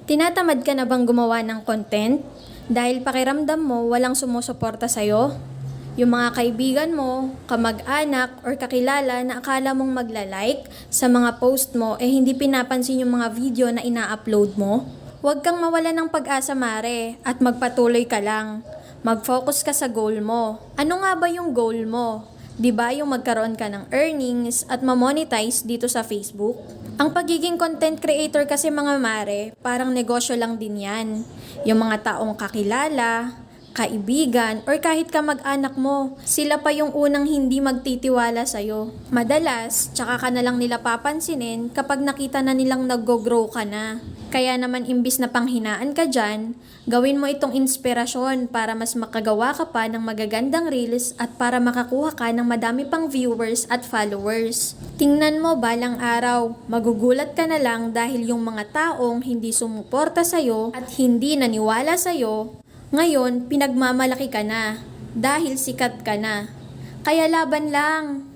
Tinatamad ka na bang gumawa ng content? Dahil pakiramdam mo walang sumusuporta sa'yo? Yung mga kaibigan mo, kamag-anak, or kakilala na akala mong magla-like sa mga post mo hindi pinapansin yung mga video na ina-upload mo? Huwag kang mawala ng pag-asa, Mare, at magpatuloy ka lang. Mag-focus ka sa goal mo. Ano nga ba yung goal mo? 'Di ba yung magkaroon ka ng earnings at ma-monetize dito sa Facebook? Ang pagiging content creator kasi mga mare, parang negosyo lang din yan. Yung mga taong kakilala, kaibigan, or kahit kamag-anak mo, sila pa yung unang hindi magtitiwala sa'yo. Madalas, tsaka ka na lang nila papansinin kapag nakita na nilang nag-grow ka na. Kaya naman imbis na panghinaan ka dyan, gawin mo itong inspirasyon para mas makagawa ka pa ng magagandang reels at para makakuha ka ng madami pang viewers at followers. Tingnan mo balang araw, magugulat ka na lang dahil yung mga taong hindi sumuporta sa'yo at hindi naniwala sa'yo, ngayon pinagmamalaki ka na dahil sikat ka na. Kaya laban lang!